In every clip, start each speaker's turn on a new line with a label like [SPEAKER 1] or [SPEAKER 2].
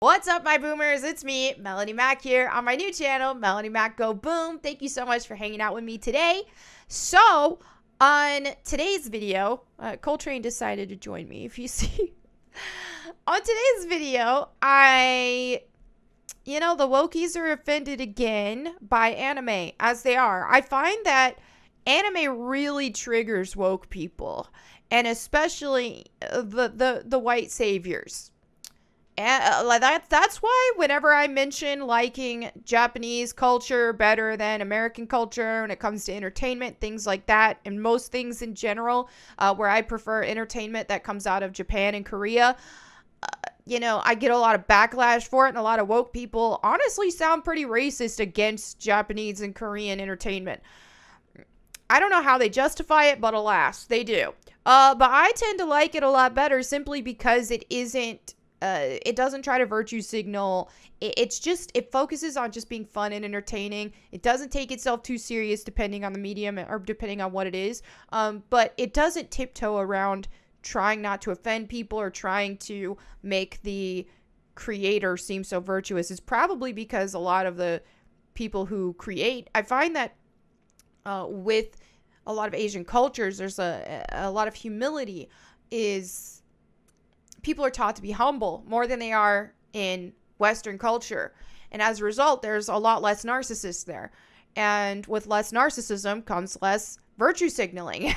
[SPEAKER 1] What's up, my boomers? It's me, Melanie Mac here on my new channel, Melanie Mac Go Boom. Thank you so much for hanging out with me today. So, on today's video, Coltrane decided to join me, if you see. On today's video, the Wokies are offended again by anime, as they are. I find that anime really triggers woke people, and especially the white saviors. And that's why whenever I mention liking Japanese culture better than American culture when it comes to entertainment, things like that, and most things in general, where I prefer entertainment that comes out of Japan and Korea, I get a lot of backlash for it, and a lot of woke people honestly sound pretty racist against Japanese and Korean entertainment. I don't know how they justify it, but alas, they do. But I tend to like it a lot better simply because it doesn't try to virtue signal. It focuses on just being fun and entertaining. It doesn't take itself too serious depending on the medium or depending on what it is. But it doesn't tiptoe around trying not to offend people or trying to make the creator seem so virtuous. It's probably because a lot of the people who create, I find that with a lot of Asian cultures, there's a lot of humility. People are taught to be humble more than they are in Western culture. And as a result, there's a lot less narcissists there. And with less narcissism comes less virtue signaling.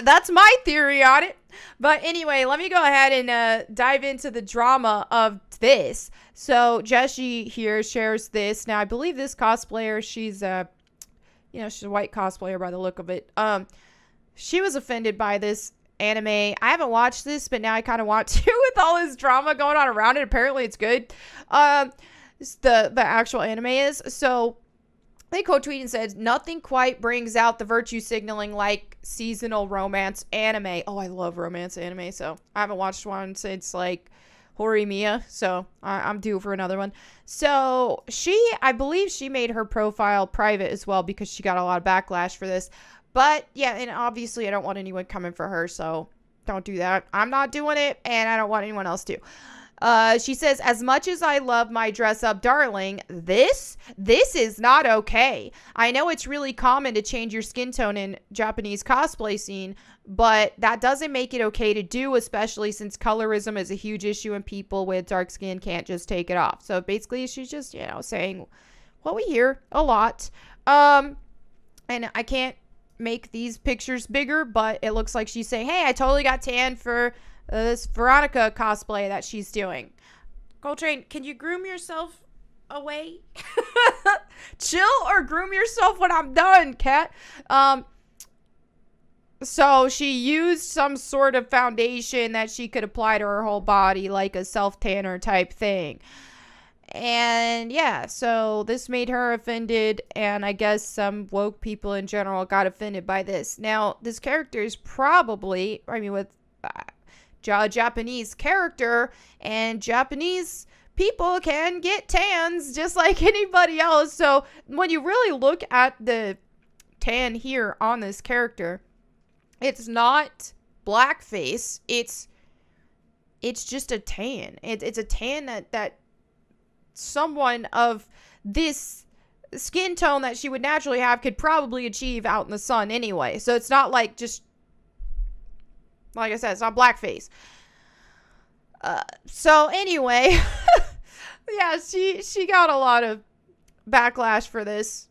[SPEAKER 1] That's my theory on it. But anyway, let me go ahead and dive into the drama of this. So Jessie here shares this. Now, I believe this cosplayer, she's a white cosplayer by the look of it. She was offended by this anime. I haven't watched this, but now I kind of want to with all this drama going on around it. Apparently it's good. The actual anime is. So they co-tweeted and said, nothing quite brings out the virtue signaling like seasonal romance anime. Oh, I love romance anime. So I haven't watched one since like Horimiya. So I'm due for another one. So I believe she made her profile private as well because she got a lot of backlash for this. But, yeah, and obviously I don't want anyone coming for her, so don't do that. I'm not doing it, and I don't want anyone else to. She says, as much as I love my dress-up darling, this is not okay. I know it's really common to change your skin tone in Japanese cosplay scene, but that doesn't make it okay to do, especially since colorism is a huge issue and people with dark skin can't just take it off. So, basically, she's just, saying what we hear a lot. And I can't make these pictures bigger, but it looks like she's saying, hey, I totally got tan for this Veronica cosplay that she's doing. Coltrane, can you groom yourself away? Chill or groom yourself when I'm done, cat. So she used some sort of foundation that she could apply to her whole body, like a self-tanner type thing. And yeah, so this made her offended, and I guess some woke people in general got offended by this. Now, this character is probably, with Japanese character, and Japanese people can get tans just like anybody else. So when you really look at the tan here on this character, it's not blackface. It's just a tan. It's a tan that someone of this skin tone that she would naturally have could probably achieve out in the sun anyway. So it's not like like I said, it's not blackface. So anyway, yeah, she got a lot of backlash for this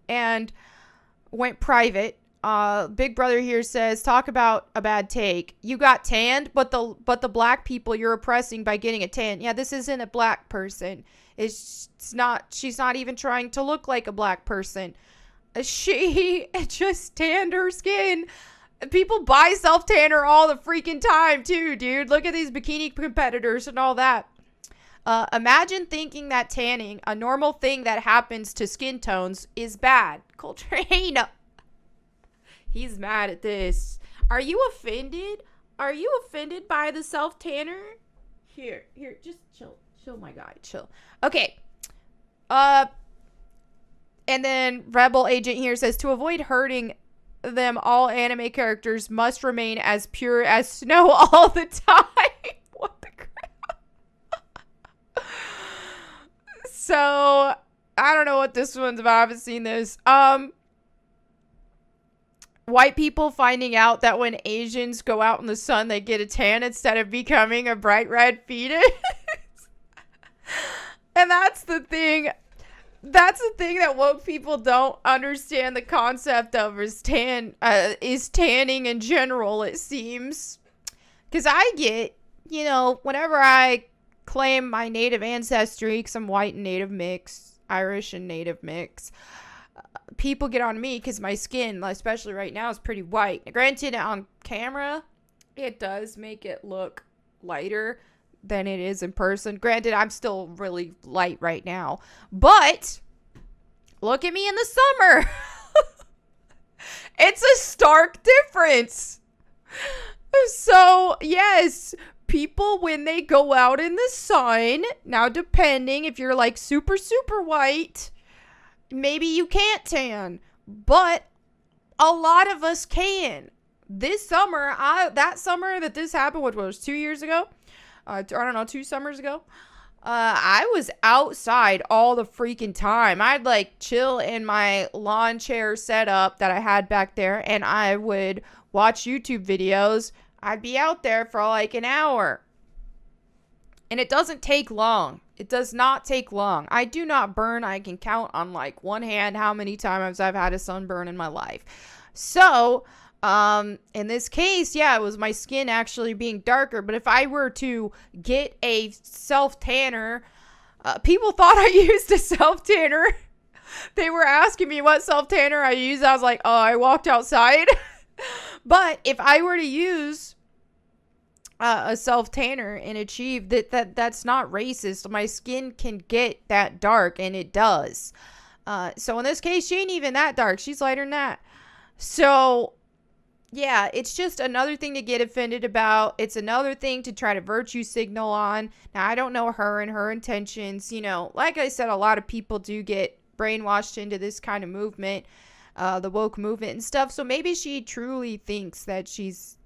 [SPEAKER 1] and went private. Big Brother here says, talk about a bad take. You got tanned, but the black people you're oppressing by getting a tan. Yeah, this isn't a black person. She's not even trying to look like a black person. She just tanned her skin. People buy self-tanner all the freaking time too, dude. Look at these bikini competitors and all that. Imagine thinking that tanning, a normal thing that happens to skin tones, is bad. Coltrane. He's mad at this. Are you offended? Are you offended by the self-tanner? Here, just chill. Chill, my guy. Chill. Okay. And then Rebel Agent here says, to avoid hurting them, all anime characters must remain as pure as snow all the time. What the crap? So I don't know what this one's about. I haven't seen this. White people finding out that when Asians go out in the sun, they get a tan instead of becoming a bright red fetus. And that's the thing. That's the thing that woke people don't understand the concept of is tanning in general, it seems. Because I get, whenever I claim my native ancestry, because I'm white and native mix, Irish and native mix, people get on me because my skin, especially right now, is pretty white. Granted, on camera, it does make it look lighter than it is in person. Granted, I'm still really light right now. But look at me in the summer. It's a stark difference. So, yes, people, when they go out in the sun, now depending if you're like super, super white, maybe you can't tan, but a lot of us can. This summer, that summer that this happened, which was 2 years ago, I don't know, 2 summers ago, I was outside all the freaking time. I'd like chill in my lawn chair setup that I had back there, and I would watch YouTube videos. I'd be out there for like an hour. And it doesn't take long. It does not take long. I do not burn. I can count on like one hand how many times I've had a sunburn in my life. So, in this case, yeah, it was my skin actually being darker. But if I were to get a self-tanner, people thought I used a self-tanner. They were asking me what self-tanner I used. I was like, oh, I walked outside. But if I were to use a self-tanner and achieve that's not racist, my skin can get that dark, and it does. So in this case, she ain't even that dark. She's lighter than that. So yeah, it's just another thing to get offended about. It's another thing to try to virtue signal on. Now, I don't know her and her intentions. Like I said, a lot of people do get brainwashed into this kind of movement, the woke movement and stuff. So maybe she truly thinks that she's,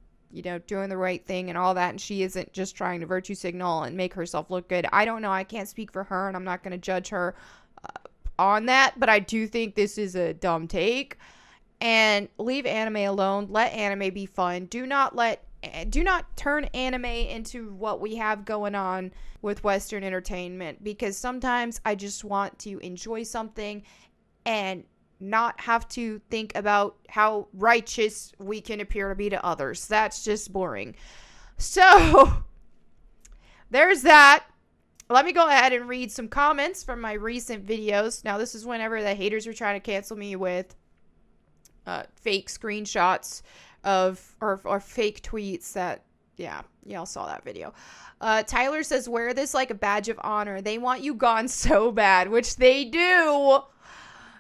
[SPEAKER 1] doing the right thing and all that, and she isn't just trying to virtue signal and make herself look good. I don't know. I can't speak for her, and I'm not going to judge her on that, but I do think this is a dumb take. And leave anime alone. Let anime be fun. Do not turn anime into what we have going on with Western entertainment, because sometimes I just want to enjoy something and not have to think about how righteous we can appear to be to others. That's just boring. So there's that. Let me go ahead and read some comments from my recent videos. Now, this is whenever the haters were trying to cancel me with fake screenshots of or fake tweets that, yeah, y'all saw that video. Tyler says, wear this like a badge of honor. They want you gone so bad, which they do.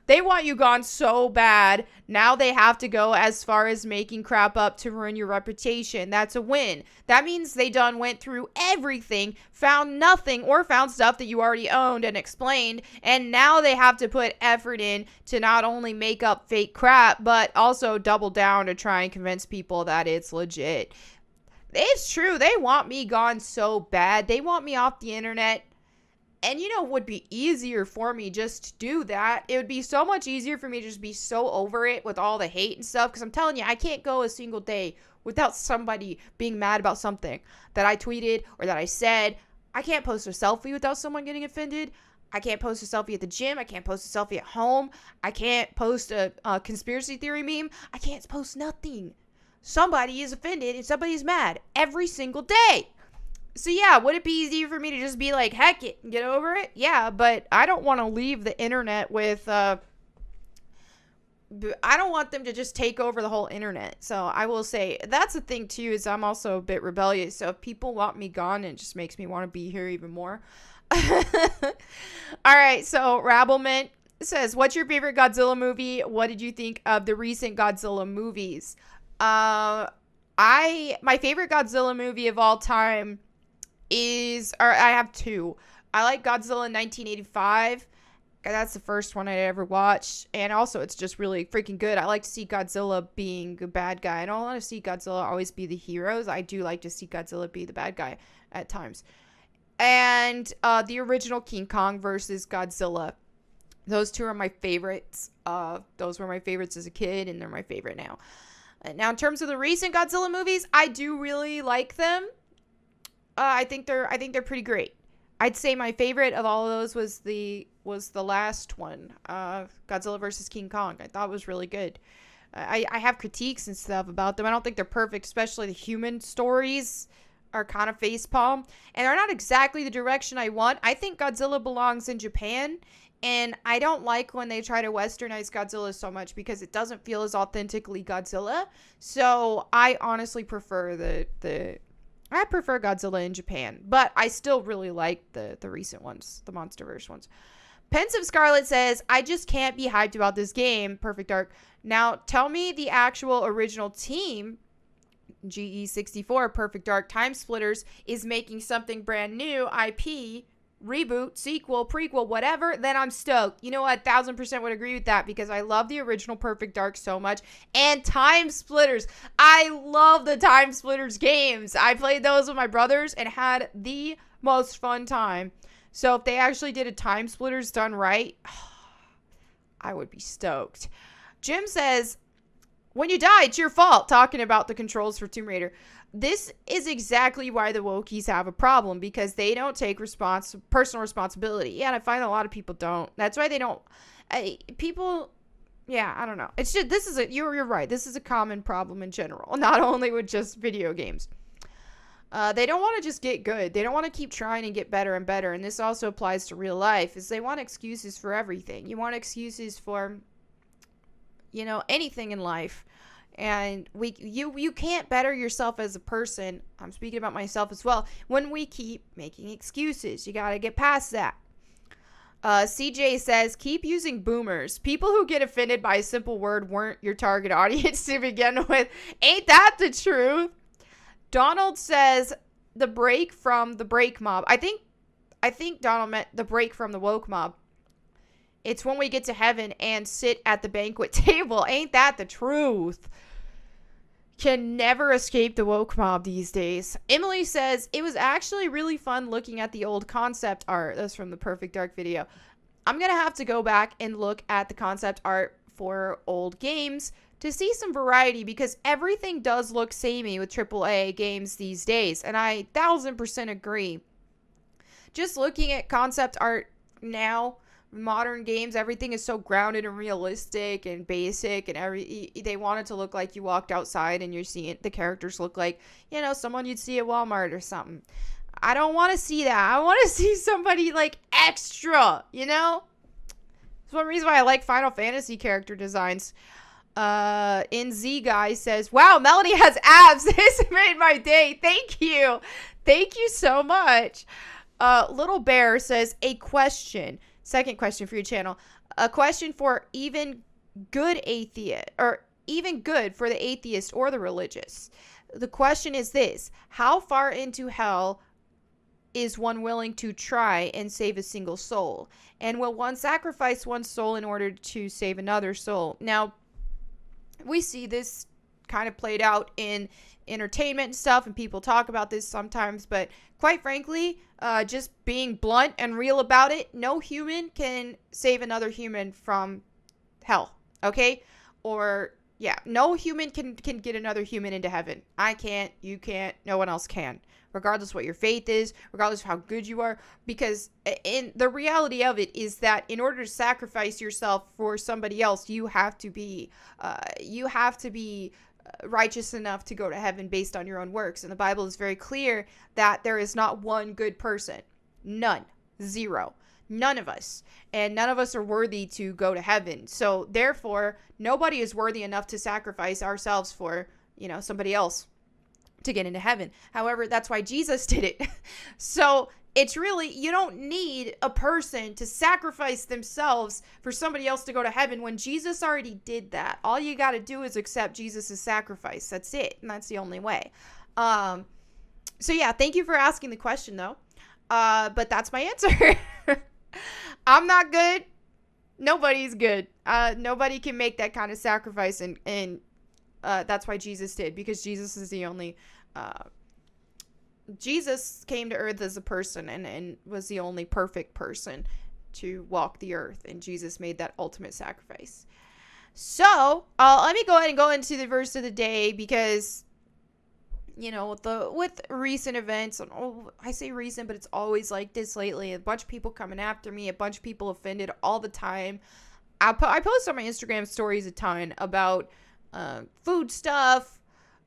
[SPEAKER 1] They want you gone so bad. Now they have to go as far as making crap up to ruin your reputation. That's a win. That means they done went through everything, found nothing, or found stuff that you already owned and explained, and now they have to put effort in to not only make up fake crap, but also double down to try and convince people that it's legit. It's true. They want me gone so bad. They want me off the internet. And it would be easier for me just to do that. It would be so much easier for me to just be so over it with all the hate and stuff. Because I'm telling you, I can't go a single day without somebody being mad about something that I tweeted or that I said. I can't post a selfie without someone getting offended. I can't post a selfie at the gym. I can't post a selfie at home. I can't post a conspiracy theory meme. I can't post nothing. Somebody is offended and somebody's mad every single day. So yeah, would it be easier for me to just be like, heck it, and get over it? Yeah, but I don't want to leave the internet with, I don't want them to just take over the whole internet. So I will say, that's the thing too, is I'm also a bit rebellious. So if people want me gone, it just makes me want to be here even more. Alright, so Rabblement says, what's your favorite Godzilla movie? What did you think of the recent Godzilla movies? My favorite Godzilla movie of all time I have two. I like Godzilla 1985. That's the first one I ever watched. And also, it's just really freaking good. I like to see Godzilla being a bad guy. I don't want to see Godzilla always be the heroes. I do like to see Godzilla be the bad guy at times. And and the original King Kong versus Godzilla. Those two are my favorites. Those were my favorites as a kid, and they're my favorite now. Now, in terms of the recent Godzilla movies, I do really like them. I think they're pretty great. I'd say my favorite of all of those was the last one, Godzilla versus King Kong. I thought it was really good. I have critiques and stuff about them. I don't think they're perfect, especially the human stories are kind of facepalm, and they're not exactly the direction I want. I think Godzilla belongs in Japan, and I don't like when they try to westernize Godzilla so much because it doesn't feel as authentically Godzilla. So I honestly prefer I prefer Godzilla in Japan, but I still really like the recent ones, the MonsterVerse ones. Pensive Scarlet says, I just can't be hyped about this game, Perfect Dark. Now, tell me the actual original team, GE64, Perfect Dark Time Splitters, is making something brand new, IP, reboot, sequel, prequel, whatever, then I'm stoked. You know what? 1000% would agree with that because I love the original Perfect Dark so much. And Time Splitters. I love the Time Splitters games. I played those with my brothers and had the most fun time. So if they actually did a Time Splitters done right, I would be stoked. Jim says, when you die, it's your fault, talking about the controls for Tomb Raider. This is exactly why the Wokies have a problem, because they don't take personal responsibility. Yeah, and I find a lot of people don't. That's why they don't. I don't know. It's just, you're right. This is a common problem in general, not only with just video games. They don't want to just get good. They don't want to keep trying and get better and better. And this also applies to real life, is they want excuses for everything. You want excuses for, anything in life. And you can't better yourself as a person. I'm speaking about myself as well. When we keep making excuses, you got to get past that. CJ says, keep using boomers. People who get offended by a simple word weren't your target audience to begin with. Ain't that the truth? Donald says, the break from the break mob. I think Donald meant the break from the woke mob. It's when we get to heaven and sit at the banquet table. Ain't that the truth? Can never escape the woke mob these days. Emily says, it was actually really fun looking at the old concept art. That's from the Perfect Dark video. I'm going to have to go back and look at the concept art for old games to see some variety, because everything does look samey with AAA games these days. And I 1000% agree. Just looking at concept art now, modern games, everything is so grounded and realistic and basic, and they want it to look like you walked outside and you're seeing the characters look like, someone you'd see at Walmart or something. I don't want to see that. I want to see somebody like extra, That's one reason why I like Final Fantasy character designs. NZ Guy says, wow, Melanie has abs. This made my day. Thank you so much. Little Bear says, a question. Second question for your channel. A question for even good atheist, or even good for the atheist or the religious. The question is this: how far into hell is one willing to try and save a single soul? And will one sacrifice one soul in order to save another soul? Now, we see this kind of played out in entertainment and stuff, and people talk about this sometimes, but quite frankly, just being blunt and real about it, no human can save another human from hell, okay? Or, no human can get another human into heaven. I can't, you can't, no one else can, regardless what your faith is, regardless of how good you are, because in the reality of it is that in order to sacrifice yourself for somebody else, you have to be righteous enough to go to heaven based on your own works. And the Bible is very clear that there is not one good person. None. Zero. None of us. And none of us are worthy to go to heaven. So therefore, nobody is worthy enough to sacrifice ourselves for, somebody else to get into heaven. However, that's why Jesus did it. So it's really, you don't need a person to sacrifice themselves for somebody else to go to heaven when Jesus already did that. All you got to do is accept Jesus' sacrifice. That's it. And that's the only way. Thank you for asking the question though. But that's my answer. I'm not good. Nobody's good. Nobody can make that kind of sacrifice. And that's why Jesus did, because Jesus is the only Jesus came to earth as a person and was the only perfect person to walk the earth. And Jesus made that ultimate sacrifice. So, let me go ahead and go into the verse of the day because, with recent events, and I say recent, but it's always like this lately. A bunch of people coming after me, a bunch of people offended all the time. I post on my Instagram stories a ton about food stuff,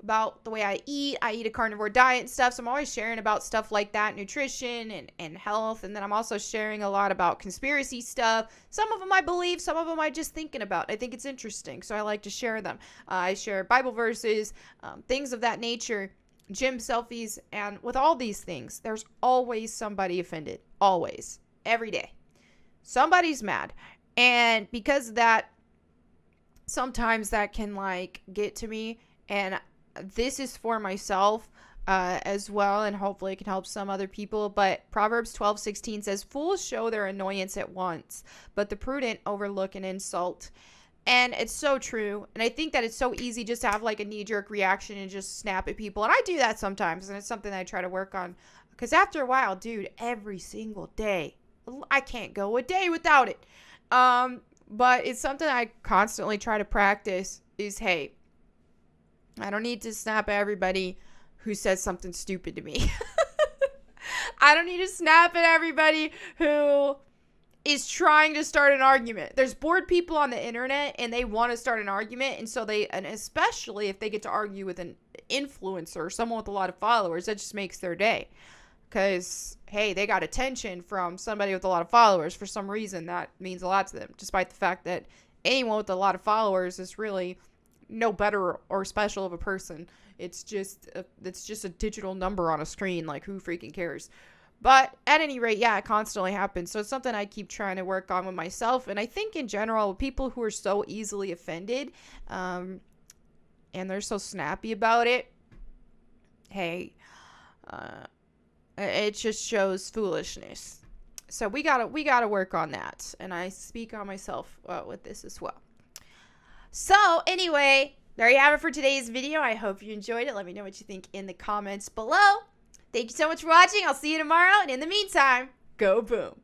[SPEAKER 1] about the way I eat a carnivore diet and stuff. So I'm always sharing about stuff like that, nutrition and health. And then I'm also sharing a lot about conspiracy stuff. Some of them I believe, some of them I just thinking about. I think it's interesting, so I like to share them. I share Bible verses, things of that nature, gym selfies. And with all these things, there's always somebody offended. Always. Every day. Somebody's mad. And because of that, sometimes that can get to me. And this is for myself as well, and hopefully it can help some other people. But Proverbs 12:16 says, fools show their annoyance at once, but the prudent overlook an insult. And it's so true. And I think that it's so easy just to have a knee-jerk reaction and just snap at people. And I do that sometimes, and it's something that I try to work on. Because after a while, dude, every single day, I can't go a day without it. But it's something I constantly try to practice is, hey, I don't need to snap at everybody who says something stupid to me. I don't need to snap at everybody who is trying to start an argument. There's bored people on the internet and they want to start an argument. And especially if they get to argue with an influencer or someone with a lot of followers, that just makes their day. Because, hey, they got attention from somebody with a lot of followers. For some reason, that means a lot to them. Despite the fact that anyone with a lot of followers is really no better or special of a person. It's just a digital number on a screen. Who freaking cares? But at any rate, yeah, it constantly happens. So it's something I keep trying to work on with myself. And I think in general, people who are so easily offended, and they're so snappy about it, hey, it just shows foolishness. So we gotta work on that. And I speak on myself with this as well. So anyway, there you have it for today's video. I hope you enjoyed it. Let me know what you think in the comments below. Thank you so much for watching. I'll see you tomorrow. And in the meantime, go boom.